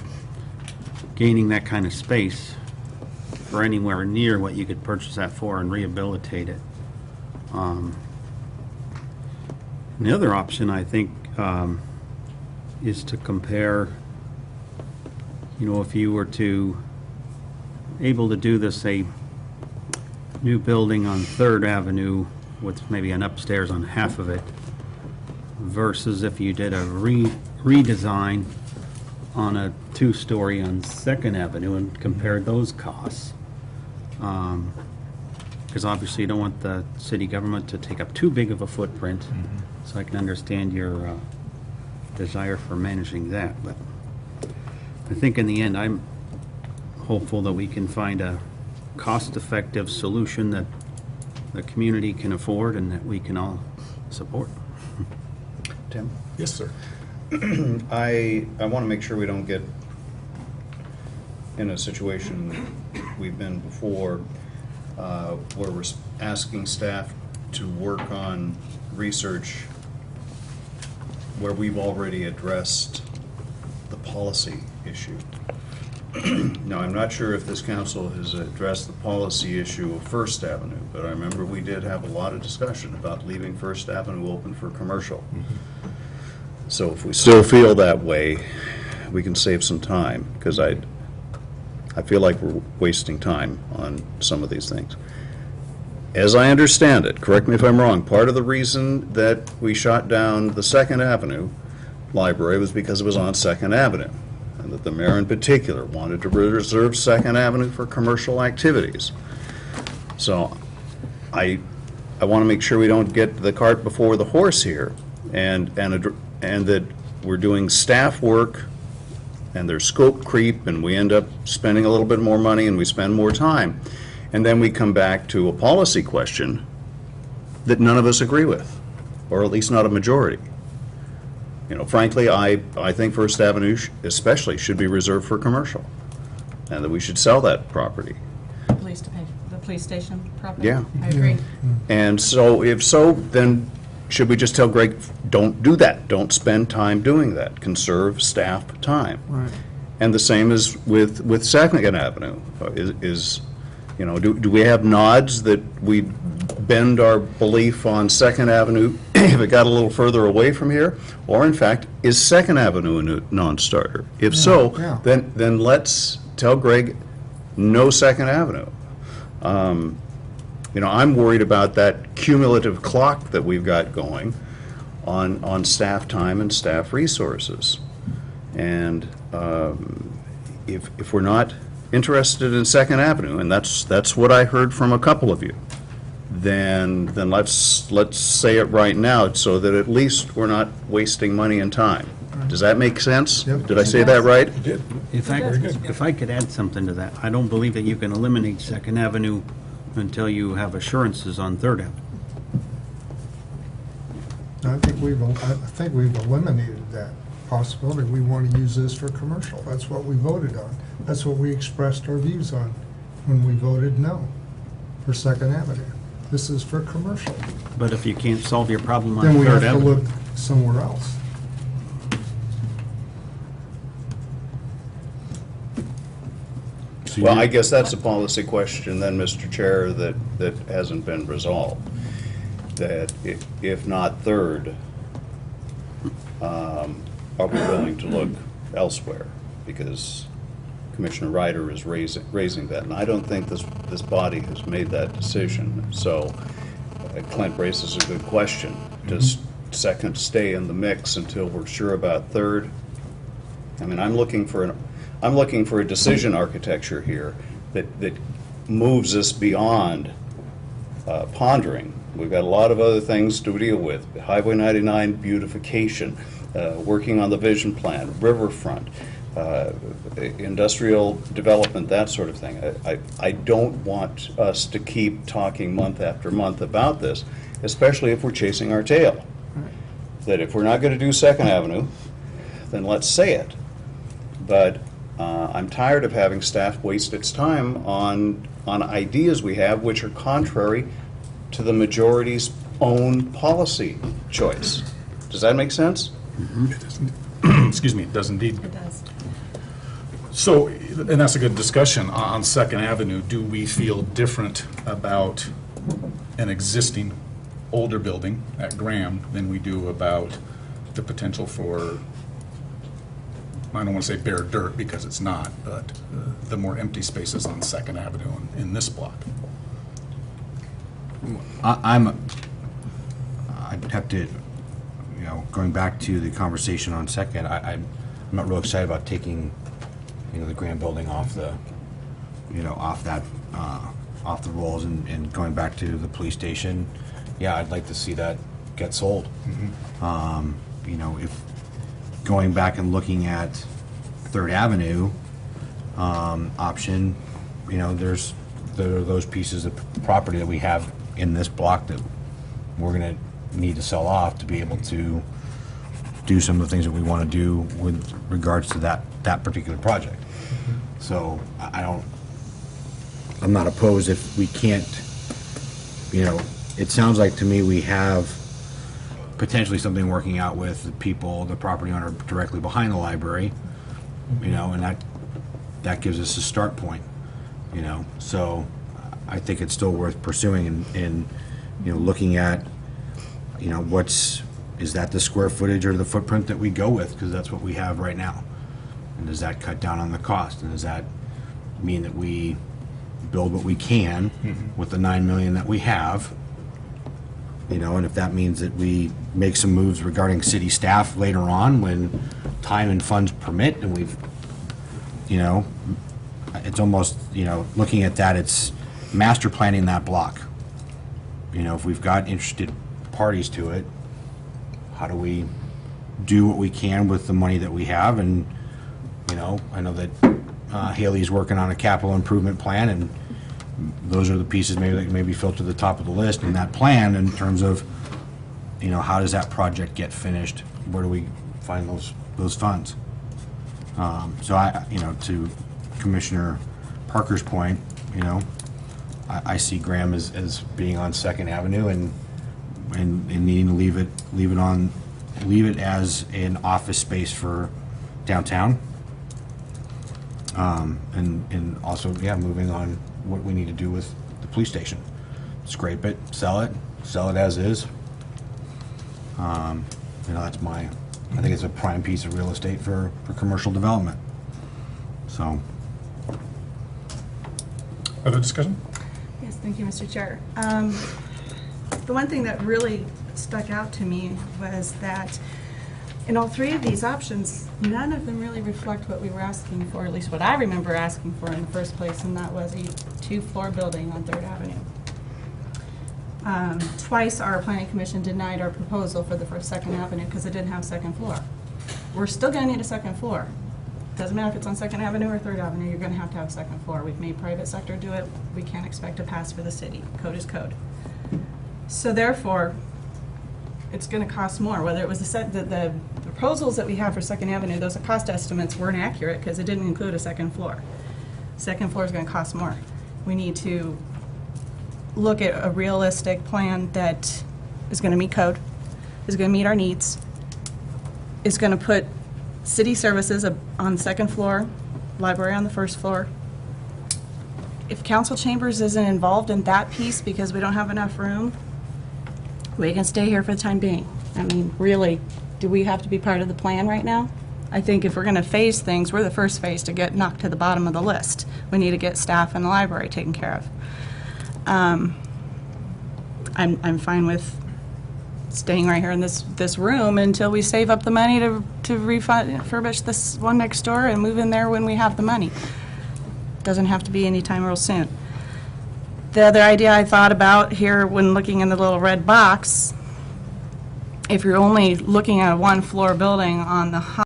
gaining that kind of space for anywhere near what you could purchase that for and rehabilitate it. And the other option, I think, is to compare, you know, if you were to able to do this, a new building on 3rd Avenue with maybe an upstairs on half of it, versus if you did a redesign on a 2-story on 2nd Avenue and compared those costs. Because obviously you don't want the city government to take up too big of a footprint, so I can understand your desire for managing that. But I think in the end, I'm hopeful that we can find a cost-effective solution that the community can afford and that we can all support. Tim? Yes, sir. I want to make sure we don't get in a situation we've been before, where we're asking staff to work on research where we've already addressed the policy issue. Now, I'm not sure if this council has addressed the policy issue of First Avenue, but I remember we did have a lot of discussion about leaving First Avenue open for commercial. So if we still feel that way, we can save some time, because I feel like we're wasting time on some of these things. As I understand it, correct me if I'm wrong, part of the reason that we shot down the 2nd Avenue library was because it was on 2nd Avenue, and that the mayor in particular wanted to reserve 2nd Avenue for commercial activities. So I I want to make sure we don't get the cart before the horse here, and that we're doing staff work, and there's scope creep, and we end up spending a little bit more money, and we spend more time. And then we come back to a policy question that none of us agree with, or at least not a majority. You know, frankly, I think First Avenue especially should be reserved for commercial, and that we should sell that property. The police station property? Yeah. I agree. And so, if so, then should we just tell Greg, don't do that, don't spend time doing that, conserve staff time? Right. And the same is with Second Avenue. You know, do we have nods that we bend our belief on Second Avenue if it got a little further away from here? Or in fact, is Second Avenue a non-starter? If so, yeah. then let's tell Greg, no Second Avenue. You know, I'm worried about that cumulative clock that we've got going on staff time and staff resources. And if we're not interested in Second Avenue, and that's what I heard from a couple of you, then let's say it right now so that at least we're not wasting money and time. Does that make sense? Yep. Did I say that right? If I could add something to that, I don't believe that you can eliminate Second Avenue until you have assurances on Third Avenue. I think we've eliminated that possibility. We want to use this for commercial. That's what we voted on. That's what we expressed our views on when we voted no for Second Avenue. This is for commercial. But if you can't solve your problem on Then we have Third to Avenue, look somewhere else. Well, I guess that's a policy question then, Mr. Chair, that hasn't been resolved. That if not Third, are we willing to look elsewhere? Because Commissioner Ryder is raising that, and I don't think this body has made that decision. So Clint raises a good question. Does Second stay in the mix until we're sure about Third? I mean, I'm looking for a decision architecture here that moves us beyond pondering. We've got a lot of other things to deal with. Highway 99 beautification, working on the vision plan, riverfront, industrial development, that sort of thing. I don't want us to keep talking month after month about this, especially if we're chasing our tail. That if we're not going to do Second Avenue, then let's say it. But I'm tired of having staff waste its time on ideas we have which are contrary to the majority's own policy choice. Does that make sense? Excuse me, it does indeed. It does. So, and that's a good discussion on Second Avenue. Do we feel different about an existing older building at Graham than we do about the potential for, I don't want to say bare dirt because it's not, but the more empty spaces on Second Avenue in this block? I'd have to, going back to the conversation on Second, I'm not real excited about taking, the Graham building off the, off the rolls and going back to the police station. Yeah, I'd like to see that get sold. If going back and looking at Third Avenue option, there are those pieces of property that we have in this block that we're going to need to sell off to be able to do some of the things that we want to do with regards to that particular project. So I'm not opposed if we can't, it sounds like to me we have potentially something working out with the people, the property owner directly behind the library, and that gives us a start point, so I think it's still worth pursuing and looking at, is that the square footage or the footprint that we go with, because that's what we have right now, and does that cut down on the cost, and does that mean that we build what we can with the 9 million that we have, and if that means that we make some moves regarding city staff later on when time and funds permit, and we've, it's almost, looking at that, it's master planning that block, you know, if we've got interested parties to it, how do we do what we can with the money that we have? And, you know, I know that Haley's working on a capital improvement plan, and those are the pieces maybe that maybe fell to the top of the list in that plan in terms of, you know, how does that project get finished? Where do we find those funds? So I, you know, to Commissioner Parker's point, you know, I see Graham as being on Second Avenue and needing to leave it as an office space for downtown. And also, yeah, moving on what we need to do with the police station. Scrape it, sell it as is. You know, I think it's a prime piece of real estate for commercial development. So. Other discussion? Yes, thank you, Mr. Chair. The one thing that really stuck out to me was that in all three of these options, none of them really reflect what we were asking for, at least what I remember asking for in the first place, and that was a 2-floor building on Third Avenue. Twice our planning commission denied our proposal for the first Second Avenue because it didn't have second floor. We're still going to need a second floor. Doesn't matter if it's on Second Avenue or Third Avenue, you're going to have a second floor. We've made private sector do it. We can't expect to pass for the city. Code is code. So therefore, it's going to cost more. Whether it was the proposals that we have for Second Avenue, those cost estimates weren't accurate because it didn't include a second floor. Second floor is going to cost more. We need to look at a realistic plan that is going to meet code, is going to meet our needs, is going to put city services on the second floor, library on the first floor. If council chambers isn't involved in that piece because we don't have enough room, we can stay here for the time being. I mean, really, do we have to be part of the plan right now? I think if we're going to phase things, we're the first phase to get knocked to the bottom of the list. We need to get staff in the library taken care of. I'm fine with staying right here in this room until we save up the money to refurbish this one next door and move in there when we have the money. Doesn't have to be anytime real soon. The other idea I thought about here when looking in the little red box, if you're only looking at a 1-floor building on the